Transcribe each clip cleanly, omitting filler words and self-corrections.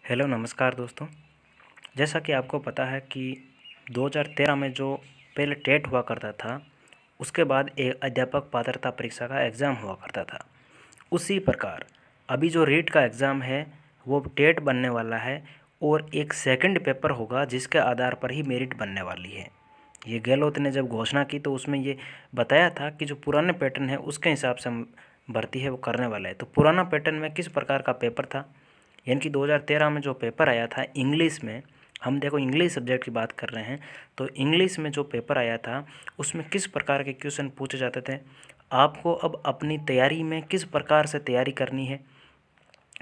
Hello नमस्कार दोस्तों। जैसा कि आपको पता है कि 2013 में जो पहले टेट हुआ करता था, उसके बाद एक अध्यापक पात्रता परीक्षा का एग्ज़ाम हुआ करता था। उसी प्रकार अभी जो रीट का एग्ज़ाम है वो टेट बनने वाला है और एक सेकंड पेपर होगा जिसके आधार पर ही मेरिट बनने वाली है। ये गहलोत ने जब घोषणा की तो उसमें ये बताया था कि जो पुराने पैटर्न है उसके हिसाब से हम भर्ती है वो करने वाला है। तो पुराना पैटर्न में किस प्रकार का पेपर था, यानी कि 2013 में जो पेपर आया था इंग्लिश में, हम देखो इंग्लिश सब्जेक्ट की बात कर रहे हैं, तो इंग्लिश में जो पेपर आया था उसमें किस प्रकार के क्वेश्चन पूछे जाते थे। आपको अब अपनी तैयारी में किस प्रकार से तैयारी करनी है,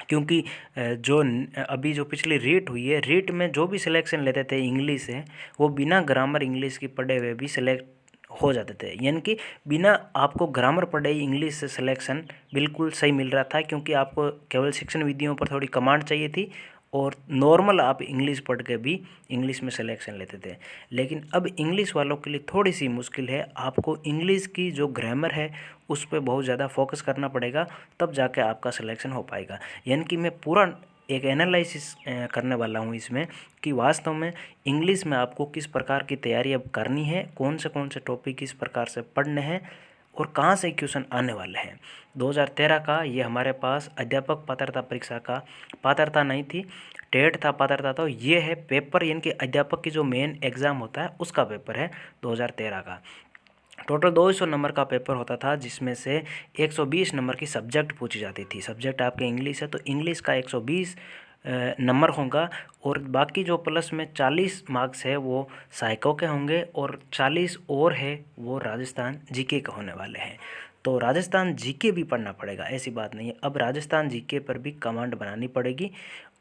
क्योंकि अभी जो पिछली रीट हुई है, रीट में जो भी सिलेक्शन लेते थे इंग्लिश से, वो बिना ग्रामर इंग्लिश की पढ़े हुए भी सिलेक्ट हो जाते थे। यानी कि बिना आपको ग्रामर पढ़े ही इंग्लिश से सिलेक्शन बिल्कुल सही मिल रहा था, क्योंकि आपको केवल शिक्षण विधियों पर थोड़ी कमांड चाहिए थी और नॉर्मल आप इंग्लिश पढ़ के भी इंग्लिश में सिलेक्शन लेते थे। लेकिन अब इंग्लिश वालों के लिए थोड़ी सी मुश्किल है, आपको इंग्लिश की जो ग्रामर है उस पर बहुत ज़्यादा फोकस करना पड़ेगा, तब जाके आपका सिलेक्शन हो पाएगा। यानी कि मैं पूरा एक एनालिसिस करने वाला हूँ इसमें कि वास्तव में इंग्लिश में आपको किस प्रकार की तैयारी अब करनी है, कौन से टॉपिक किस प्रकार से पढ़ने हैं और कहाँ से क्वेश्चन आने वाले हैं। 2013 का ये हमारे पास अध्यापक पात्रता परीक्षा का, पात्रता नहीं थी, टेट था, पात्रता। तो ये है पेपर, यानी कि अध्यापक की जो मेन एग्ज़ाम होता है उसका पेपर है 2013 का। टोटल 200 नंबर का पेपर होता था, जिसमें से 120 नंबर की सब्जेक्ट पूछी जाती थी। सब्जेक्ट आपके इंग्लिश है तो इंग्लिश का 120 नंबर होगा और बाकी जो प्लस में 40 मार्क्स है वो साइको के होंगे और 40 और है वो राजस्थान जीके के होने वाले हैं। तो राजस्थान जीके भी पढ़ना पड़ेगा, ऐसी बात नहीं है। अब राजस्थान जीके पर भी कमांड बनानी पड़ेगी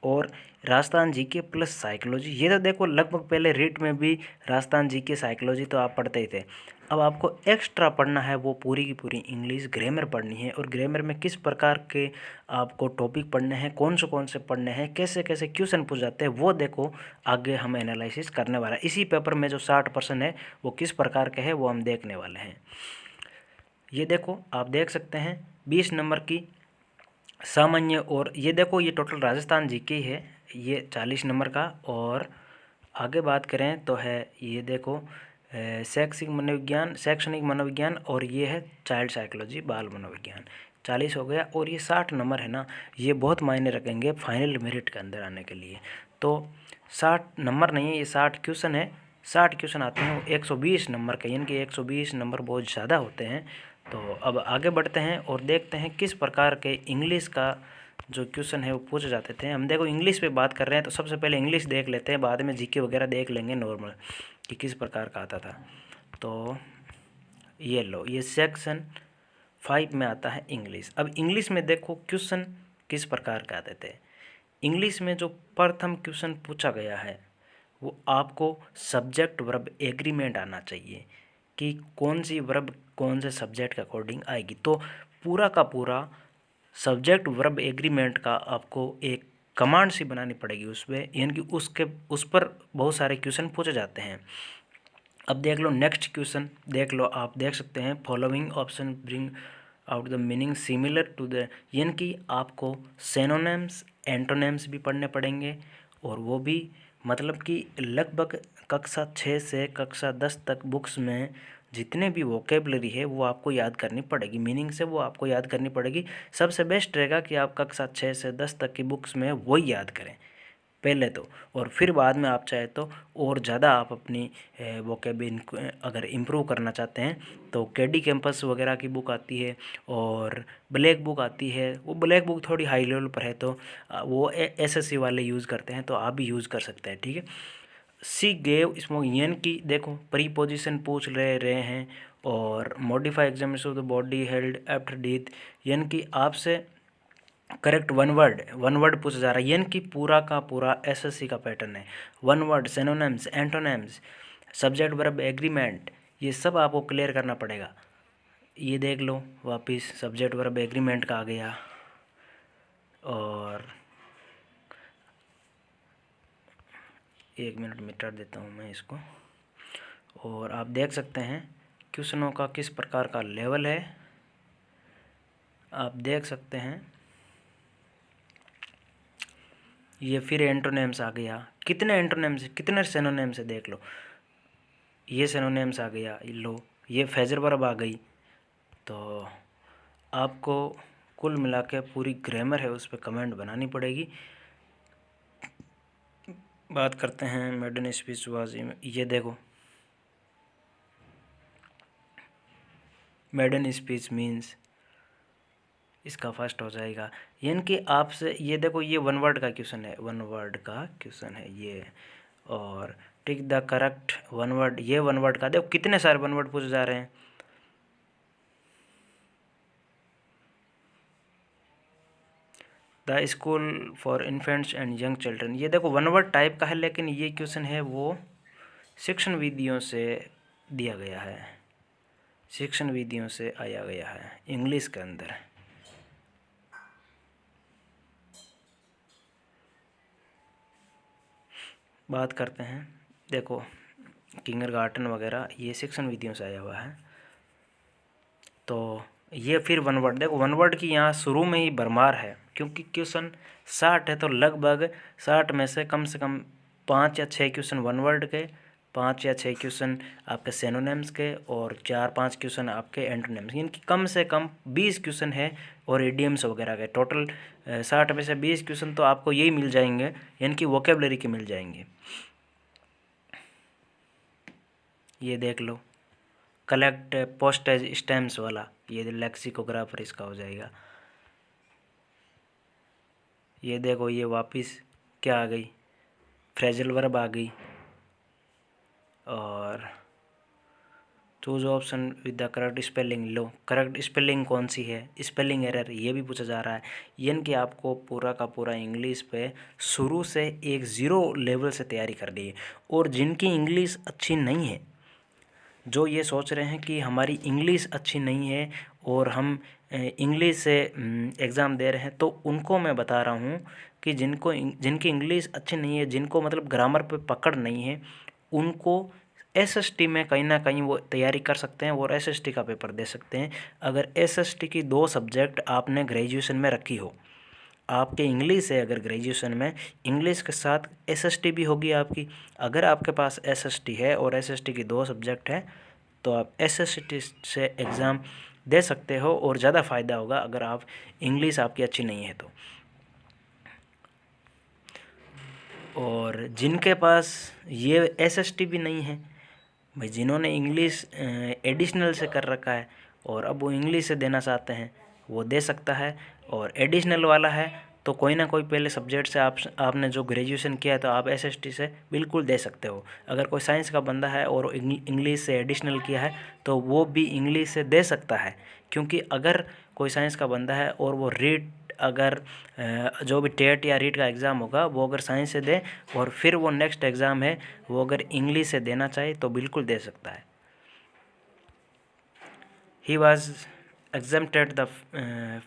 और राजस्थान जीके प्लस साइकोलॉजी, ये तो देखो लगभग पहले रीट में भी राजस्थान जीके साइकोलॉजी तो आप पढ़ते ही थे। अब आपको एक्स्ट्रा पढ़ना है वो पूरी की पूरी इंग्लिश ग्रामर पढ़नी है, और ग्रामर में किस प्रकार के आपको टॉपिक पढ़ने हैं, कौन से पढ़ने हैं, कैसे कैसे क्वेश्चन पूछ जाते हैं, वो देखो आगे हम एनालिसिस करने वाला है। इसी पेपर में जो 60% है वो किस प्रकार के हैं वो हम देखने वाले हैं। ये देखो आप देख सकते हैं 20 नंबर की सामान्य, और ये देखो ये टोटल राजस्थान जीके है, ये 40 नंबर का। और आगे बात करें तो है ये देखो शैक्षणिक मनोविज्ञान, और ये है चाइल्ड साइकोलॉजी, बाल मनोविज्ञान। 40 हो गया, और ये 60 नंबर है ना, ये बहुत मायने रखेंगे फाइनल मेरिट के अंदर आने के लिए। तो 60 नंबर नहीं है, ये 60 क्वेश्चन है। 60 क्वेश्चन आते हैं वो 120 नंबर के, यानी कि 120 नंबर बहुत ज़्यादा होते हैं। तो अब आगे बढ़ते हैं और देखते हैं किस प्रकार के इंग्लिश का जो क्वेश्चन है वो पूछे जाते थे। हम देखो इंग्लिश पे बात कर रहे हैं तो सबसे पहले इंग्लिश देख लेते हैं, बाद में जीके वगैरह देख लेंगे नॉर्मल कि किस प्रकार का आता था। तो ये लो, ये सेक्शन 5 में आता है इंग्लिश। अब इंग्लिश में देखो क्वेश्चन किस प्रकार के आते थे। इंग्लिश में जो प्रथम क्वेश्चन पूछा गया है वो आपको सब्जेक्ट वर्ब एग्रीमेंट आना चाहिए कि कौन सी वर्ब कौन से सब्जेक्ट के अकॉर्डिंग आएगी। तो पूरा का पूरा सब्जेक्ट वर्ब एग्रीमेंट का आपको एक कमांड सी बनानी पड़ेगी उसमें, यानी कि उस पर बहुत सारे क्वेश्चन पूछे जाते हैं। अब देख लो नेक्स्ट क्वेश्चन, देख लो आप देख सकते हैं following option bring out the meaning similar to the, यानी कि आपको सिनोनिम्स एंटोनिम्स भी पढ़ने पड़ेंगे, और वो भी मतलब कि लगभग कक्षा 6 से कक्षा 10 तक बुक्स में जितने भी वोकेबलरी है वो आपको याद करनी पड़ेगी, मीनिंग से वो आपको याद करनी पड़ेगी। सबसे बेस्ट रहेगा कि आप कक्षा 6 से 10 तक की बुक्स में वही याद करें पहले तो, और फिर बाद में आप चाहे तो और ज़्यादा आप अपनी वोकेब अगर इम्प्रूव करना चाहते हैं तो केडी कैंपस वगैरह की बुक आती है और ब्लैक बुक आती है। वो ब्लैक बुक थोड़ी हाई लेवल पर है तो वो एसएससी वाले यूज़ करते हैं, तो आप भी यूज़ कर सकते हैं, ठीक है। सी गेव स्मोक, यानी कि देखो प्रीपोजिशन पूछ रहे हैं, और modify examination of the body held after death, यानी कि आपसे करेक्ट वन वर्ड पूछा जा रहा है, यानी कि पूरा का पूरा एसएससी का पैटर्न है। One word, synonyms, antonyms, subject verb agreement, ये सब आपको क्लियर करना पड़ेगा। ये देख लो वापस सब्जेक्ट वर्ब एग्रीमेंट का आ गया, और 1 मिनट मिटा देता हूँ मैं इसको। और आप देख सकते हैं क्वेश्चनों का किस प्रकार का लेवल है, आप देख सकते हैं। ये फिर एंटोनेम्स आ गया। कितने एंटोनेम्स, कितने सिनोनिम्स है देख लो। ये सिनोनिम्स आ गया, लो ये फ्रेजल वर्ब आ गई। तो आपको कुल मिला के पूरी ग्रामर है उस पर कमेंट बनानी पड़ेगी। बात करते हैं मेडन स्पीच वाज। ये देखो, मेडन स्पीच मीन्स इसका फर्स्ट हो जाएगा। यानी कि आपसे ये देखो, ये वन वर्ड का क्वेश्चन है, वन वर्ड का क्वेश्चन है ये। और tick the correct one word, ये वन वर्ड का देखो कितने सारे वन वर्ड पूछे जा रहे हैं। The school for infants and young children, ये देखो वन वर्ड टाइप का है, लेकिन ये क्वेश्चन है वो शिक्षण विधियों से दिया गया है, शिक्षण विधियों से आया गया है इंग्लिश के अंदर। बात करते हैं, देखो किंडरगार्टन वगैरह ये शिक्षण विधियों से आया हुआ है। तो ये फिर वन वर्ड, देखो वन वर्ड की यहाँ शुरू में ही भरमार है, क्योंकि क्वेश्चन 60 है तो लगभग 60 में से कम 5 या 6 क्वेश्चन वन वर्ड के, 5 या 6 क्वेश्चन आपके सिनोनिम्स के, और 4-5 क्वेश्चन आपके एंटोनिम्स, यानी कि कम से कम 20 क्वेश्चन है, और इडियम्स वगैरह के। टोटल 60 में से 20 क्वेश्चन तो आपको यही मिल जाएंगे, यानी कि वोकेबलरी के मिल जाएंगे। ये देख लो, कलेक्ट पोस्टेज स्टैम्प्स वाला, ये लेक्सिकोग्राफर इसका हो जाएगा। ये देखो, ये वापस क्या आ गई, फ्रेजल वर्ब आ गई। और choose option with the correct spelling, low correct spelling कौन सी है, स्पेलिंग एरर ये भी पूछा जा रहा है। यानी कि आपको पूरा का पूरा इंग्लिश पे शुरू से एक ज़ीरो लेवल से तैयारी करनी है। और जिनकी इंग्लिश अच्छी नहीं है, जो ये सोच रहे हैं कि हमारी इंग्लिश अच्छी नहीं है और हम इंग्लिश से एग्ज़ाम दे रहे हैं, तो उनको मैं बता रहा हूँ कि जिनकी इंग्लिश अच्छी नहीं है, जिनको मतलब ग्रामर पे पकड़ नहीं है, उनको एसएसटी में कहीं ना कहीं वो तैयारी कर सकते हैं और एसएसटी का पेपर दे सकते हैं। अगर एसएसटी की 2 सब्जेक्ट आपने ग्रेजुएशन में रखी हो, आपके इंग्लिश है, अगर ग्रेजुएशन में इंग्लिश के साथ एसएसटी भी होगी आपकी, अगर आपके पास एसएसटी है और एसएसटी की 2 सब्जेक्ट है, तो आप एसएसटी से एग्ज़ाम दे सकते हो और ज़्यादा फ़ायदा होगा अगर आप इंग्लिश आपकी अच्छी नहीं है तो। और जिनके पास ये एसएसटी भी नहीं है भाई, जिन्होंने इंग्लिश एडिशनल से कर रखा है और अब वो इंग्लिश से देना चाहते हैं, वो दे सकता है। और एडिशनल वाला है तो कोई ना कोई पहले सब्जेक्ट से आपने जो ग्रेजुएशन किया है, तो आप एसएसटी से बिल्कुल दे सकते हो। अगर कोई साइंस का बंदा है और इंग्लिश से एडिशनल किया है, तो वो भी इंग्लिश से दे सकता है। क्योंकि अगर कोई साइंस का बंदा है और वो रीट, अगर जो भी टेट या रीट का एग्ज़ाम होगा, वो अगर साइंस से दे और फिर वो नेक्स्ट एग्ज़ाम है वो अगर इंग्लिश से देना चाहे, तो बिल्कुल दे सकता है। He was exempted the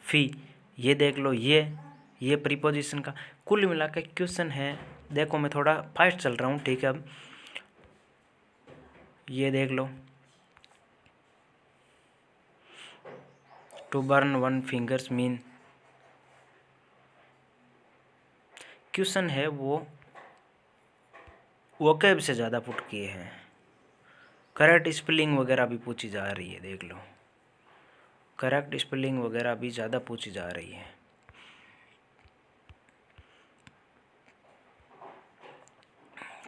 fee, ये देख लो, ये प्रीपोजिशन का कुल मिला के क्वेश्चन है। देखो मैं थोड़ा फास्ट चल रहा हूँ, ठीक है। अब ये देख लो, to burn one fingers mean, question है वो वोकैब से ज़्यादा पुट किए हैं। करेक्ट स्पेलिंग वगैरह भी पूछी जा रही है, देख लो, करेक्ट स्पेलिंग वगैरह भी ज़्यादा पूछी जा रही है।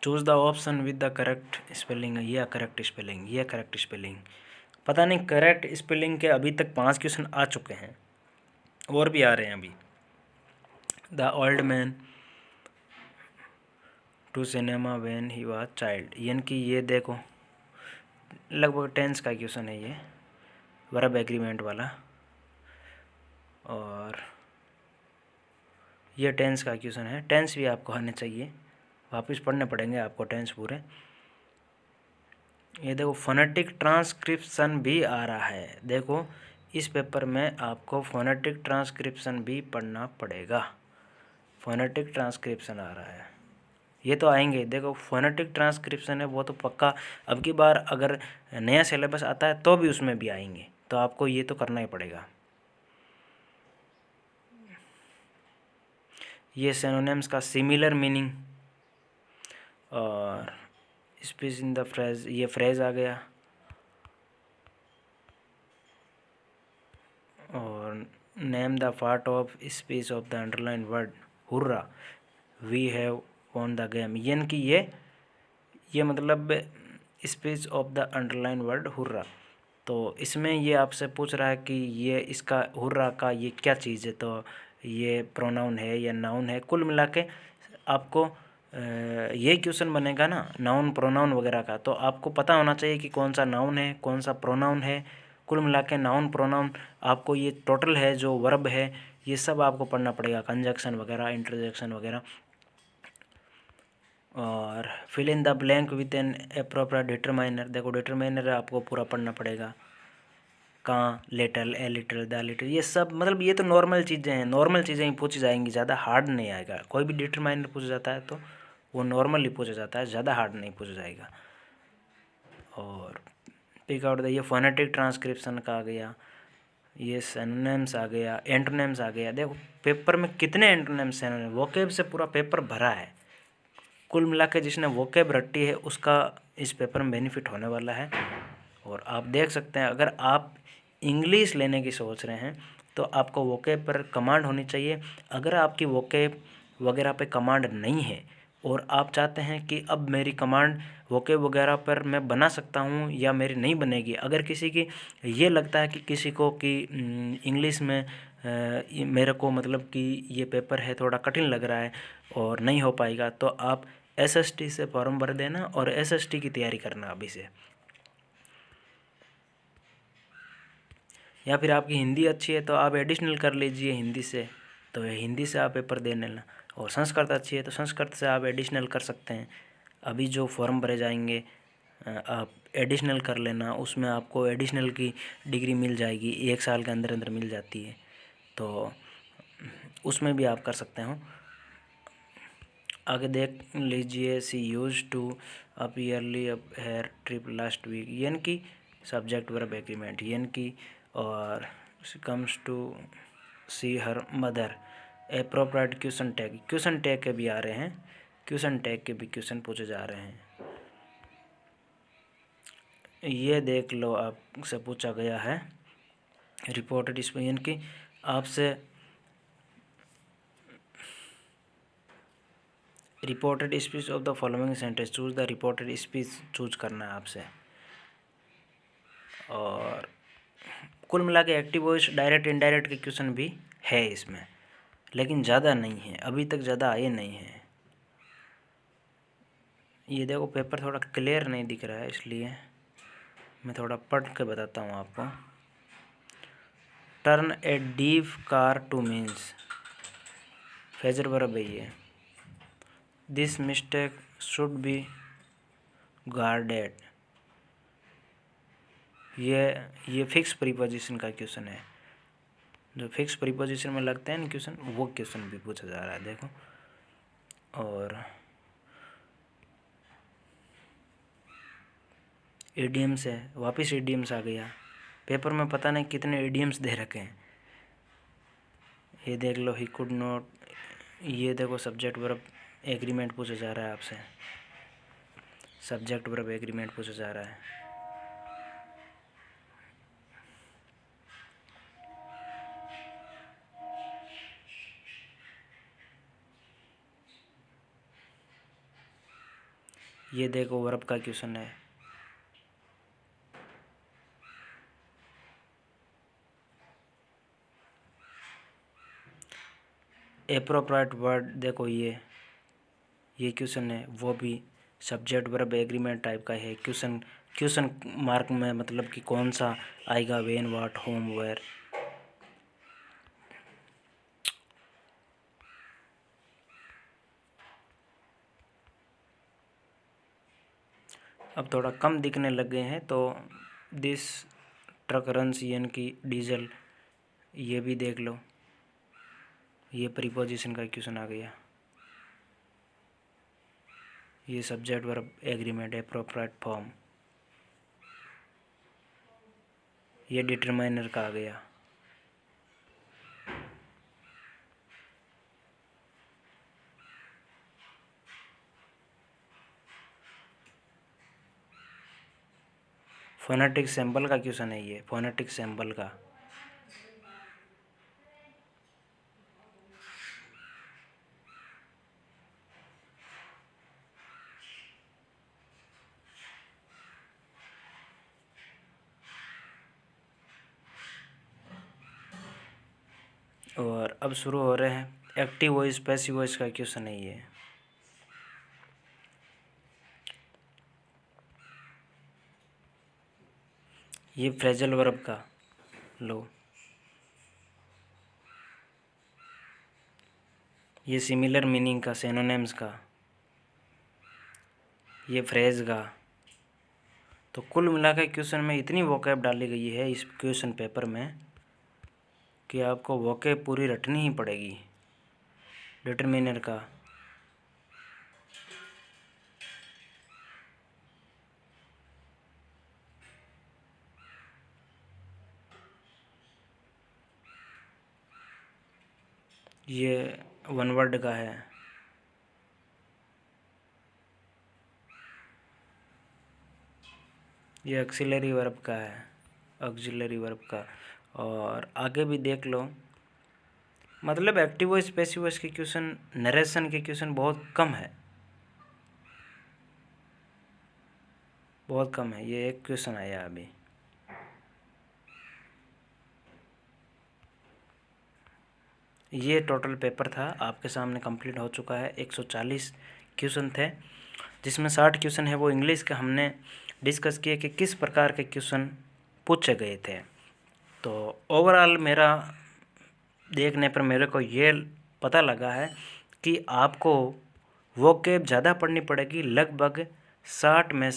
Choose the option with the correct spelling, ये करेक्ट स्पेलिंग, ये करेक्ट स्पेलिंग। पता नहीं, करेक्ट स्पेलिंग के अभी तक 5 क्वेश्चन आ चुके हैं और भी आ रहे हैं अभी। The old man to cinema when he was child, यानी कि ये देखो लगभग टेंस का क्वेश्चन है ये, वर्ब एग्रीमेंट वाला। और ये टेंस का क्वेश्चन है, टेंस भी आपको आने चाहिए, वापस पढ़ने पड़ेंगे आपको टेंस पूरे। ये देखो फोनेटिक ट्रांसक्रिप्शन भी आ रहा है, देखो इस पेपर में आपको फोनेटिक ट्रांसक्रिप्शन भी पढ़ना पड़ेगा। फोनेटिक ट्रांसक्रिप्शन आ रहा है, ये तो आएंगे। देखो फोनेटिक ट्रांसक्रिप्शन है वो तो पक्का, अब की बार अगर नया सिलेबस आता है तो भी उसमें भी आएंगे, तो आपको ये तो करना ही पड़ेगा। ये सिनोनिम्स का सिमिलर मीनिंग। और स्पेस इन द फ्रेज, ये फ्रेज आ गया। और name the part of space of the underline word hurrah we have won the game, यानी कि ये मतलब space of the underline word hurrah. तो इसमें ये आपसे पूछ रहा है कि ये इसका हुर्रा का ये क्या चीज़ है, तो ये प्रोनाउन है या नाउन है। कुल मिला के आपको ये क्वेश्चन बनेगा ना नाउन प्रोनाउन वगैरह का, तो आपको पता होना चाहिए कि कौन सा नाउन है कौन सा प्रोनाउन है। कुल मिला के नाउन प्रोनाउन आपको ये टोटल है, जो वर्ब है ये सब आपको पढ़ना पड़ेगा, कंजक्शन वगैरह इंटरजेक्शन वगैरह। और fill in the blank with an appropriate determiner. देखो डिटरमाइनर आपको पूरा पढ़ना पड़ेगा, कहाँ, little, a little, the little, ये सब मतलब ये तो नॉर्मल चीज़ें हैं, नॉर्मल चीज़ें ही पूछी जाएंगी, ज़्यादा हार्ड नहीं आएगा। कोई भी डिटरमाइनर पूछा जाता है तो वो नॉर्मल ही पूछा जाता है, ज़्यादा हार्ड नहीं पूछा जाएगा। और पिक आउट द, ये फोनेटिक ट्रांसक्रिप्शन का आ गया, ये सिनोनिम्स आ गया, एंटोनिम्स आ गया। देखो पेपर में कितने एंटोनिम्स हैं, वोकेब से पूरा पेपर भरा है। कुल मिला के जिसने वोकेब रट्टी है उसका इस पेपर में बेनिफिट होने वाला है। और आप देख सकते हैं अगर आप इंग्लिश लेने की सोच रहे हैं तो आपको वोकेब पर कमांड होनी चाहिए। अगर आपकी वोकेब वगैरह पे कमांड नहीं है और आप चाहते हैं कि अब मेरी कमांड वोकेब वगैरह पर मैं बना सकता हूँ या मेरी नहीं बनेगी, अगर किसी की ये लगता है कि किसी को कि इंग्लिश में मेरे को मतलब कि ये पेपर है थोड़ा कठिन लग रहा है और नहीं हो पाएगा, तो आप एसएसटी से फॉर्म भर देना और एसएसटी की तैयारी करना अभी से। या फिर आपकी हिंदी अच्छी है तो आप एडिशनल कर लीजिए हिंदी से, तो हिंदी से आप पेपर दे लेना। और संस्कृत अच्छी है तो संस्कृत से आप एडिशनल कर सकते हैं। अभी जो फॉर्म भरे जाएंगे आप एडिशनल कर लेना, उसमें आपको एडिशनल की डिग्री मिल जाएगी, 1 साल के अंदर अंदर मिल जाती है, तो उसमें भी आप कर सकते हो। आगे देख लीजिए, see use to up early up hair trip last week, यानी कि सब्जेक्ट वर्ब एग्रीमेंट, यानी कि और comes to see her mother. Appropriate question tag के भी आ रहे हैं, क्वेश्चन टैग के भी क्वेश्चन पूछे जा रहे हैं। ये देख लो आपसे पूछा गया है रिपोर्टेड स्पीच, यानी कि आपसे reported speech of the following sentence, choose the reported speech choose करना है आपसे। और कुल मिला के एक्टिव वॉइस डायरेक्ट इनडायरेक्ट के क्वेश्चन भी है इसमें, लेकिन ज़्यादा नहीं है, अभी तक ज़्यादा आए नहीं हैं। ये देखो पेपर थोड़ा क्लियर नहीं दिख रहा है, इसलिए मैं थोड़ा पढ़ के बताता हूँ आपको। Turn a deep car two means phasor verb है ये। This mistake should be guarded, ये फिक्स प्रीपोजिशन का क्वेश्चन है। जो फिक्स प्रीपोजिशन में लगते हैं ना क्वेश्चन, वो क्वेश्चन भी पूछा जा रहा है देखो। और एडीएम्स है, वापस एडीएम्स आ गया। पेपर में पता नहीं कितने एडीएम्स दे रखे हैं। ये देख लो, ही कुड नॉट, ये देखो सब्जेक्ट वर्ब एग्रीमेंट पूछा जा रहा है आपसे, सब्जेक्ट वर्ब एग्रीमेंट पूछा जा रहा है। ये देखो वर्ब का क्वेश्चन है। एप्रोप्रिएट वर्ड देखो, ये क्वेश्चन है, वो भी सब्जेक्ट वर्ब एग्रीमेंट टाइप का है। क्वेश्चन मार्क में मतलब कि कौन सा आएगा, व्हेन, व्हाट, होम, वेयर। अब थोड़ा कम दिखने लग गए हैं, तो दिस ट्रक रन्स, यानी कि डीजल, ये भी देख लो, ये प्रीपोजिशन का क्वेश्चन आ गया। ये subject verb agreement appropriate form, ये डिटरमाइनर का आ गया। फोनेटिक सैंपल का क्वेश्चन है ये, फोनेटिक सैंपल का। और अब शुरू हो रहे हैं एक्टिव वॉइस पैसिव वॉइस का क्वेश्चन है ये। ये फ्रेजल वर्ब का लो, ये सिमिलर मीनिंग का, सिनोनिम्स का, ये फ्रेज का। तो कुल मिलाकर क्वेश्चन में इतनी वोकैब डाली गई है इस क्वेश्चन पेपर में कि आपको वोकैब पूरी रटनी ही पड़ेगी। डिटरमिनर का, ये वन वर्ड का है, ये ऑक्सिलरी वर्ब का है, ऑक्सिलरी वर्ब का। और आगे भी देख लो, मतलब एक्टिव वॉइस पैसिव वॉइस के क्वेश्चन, नरेशन के क्वेश्चन बहुत कम है, बहुत कम है। ये एक क्वेश्चन आया अभी। ये टोटल पेपर था आपके सामने कंप्लीट हो चुका है। 140 क्वेश्चन थे, जिसमें 60 क्वेश्चन है वो इंग्लिश के हमने डिस्कस किए कि किस प्रकार के क्वेश्चन पूछे गए थे। तो ओवरऑल मेरा देखने पर मेरे को ये पता लगा है कि आपको वोकैब ज़्यादा पढ़नी पड़ेगी। लगभग 60 में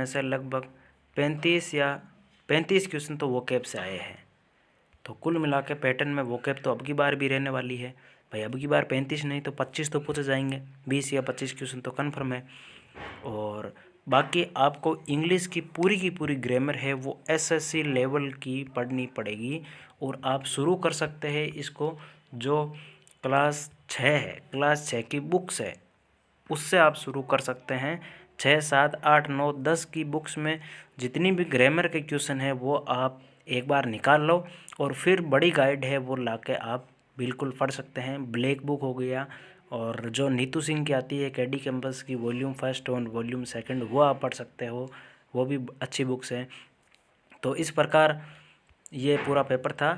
से लगभग 35 क्वेश्चन तो वोकैब से आए हैं। तो कुल मिला के पैटर्न में वोकैब तो अब की बार भी रहने वाली है भाई। अब की बार 35 नहीं तो 25 तो पूछे जाएंगे, 20 या 25 क्वेश्चन तो कन्फर्म है। और बाकी आपको इंग्लिश की पूरी ग्रामर है वो एसएससी लेवल की पढ़नी पड़ेगी। और आप शुरू कर सकते हैं इसको, जो क्लास 6 है, क्लास 6 की बुक्स है उससे आप शुरू कर सकते हैं। 6, 7, 8, 9, 10 की बुक्स में जितनी भी ग्रामर के क्वेश्चन है वो आप एक बार निकाल लो, और फिर बड़ी गाइड है वो लाके आप बिल्कुल पढ़ सकते हैं। ब्लैक बुक हो गया, और जो नीतू सिंह की आती है केडी कैंपस की वॉल्यूम 1 और वॉल्यूम 2, वो आप पढ़ सकते हो, वो भी अच्छी बुक्स हैं। तो इस प्रकार ये पूरा पेपर था।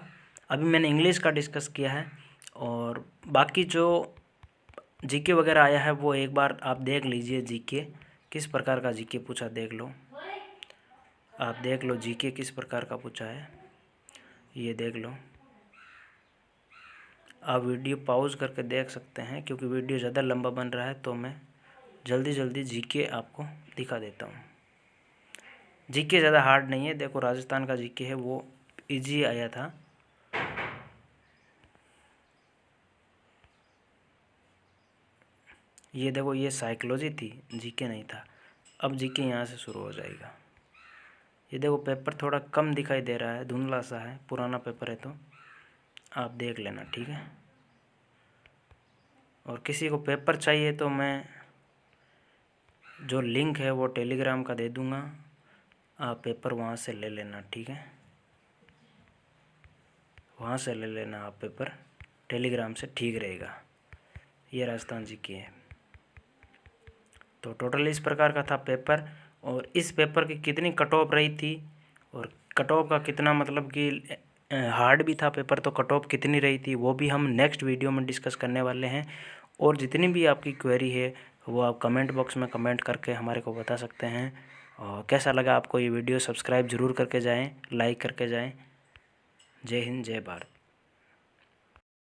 अभी मैंने इंग्लिश का डिस्कस किया है, और बाकी जो जीके वगैरह आया है वो एक बार आप देख लीजिए। जीके किस प्रकार का जीके पूछा देख लो, आप देख लो जीके किस प्रकार का पूछा है, ये देख लो। आप वीडियो पॉज करके देख सकते हैं, क्योंकि वीडियो ज़्यादा लंबा बन रहा है तो मैं जल्दी जीके आपको दिखा देता हूँ। जीके ज़्यादा हार्ड नहीं है, देखो राजस्थान का जीके है वो इजी आया था। ये देखो, ये साइकोलॉजी थी, जीके नहीं था। अब जीके यहाँ से शुरू हो जाएगा। ये देखो पेपर थोड़ा कम दिखाई दे रहा है, धुंधला सा है, पुराना पेपर है तो आप देख लेना, ठीक है। और किसी को पेपर चाहिए तो मैं जो लिंक है वो टेलीग्राम का दे दूँगा, आप पेपर वहाँ से ले लेना, ठीक है। वहाँ से ले लेना आप पेपर, टेलीग्राम से ठीक रहेगा। ये राजस्थान जी की है। तो टोटल इस प्रकार का था पेपर, और इस पेपर की कितनी कट ऑफ रही थी, और कट ऑफ का कितना मतलब कि हार्ड भी था पेपर, तो कट ऑफ कितनी रही थी वो भी हम नेक्स्ट वीडियो में डिस्कस करने वाले हैं। और जितनी भी आपकी क्वेरी है वो आप कमेंट बॉक्स में कमेंट करके हमारे को बता सकते हैं। और कैसा लगा आपको ये वीडियो, सब्सक्राइब ज़रूर करके जाएं, लाइक करके जाएं। जय हिंद, जय भारत।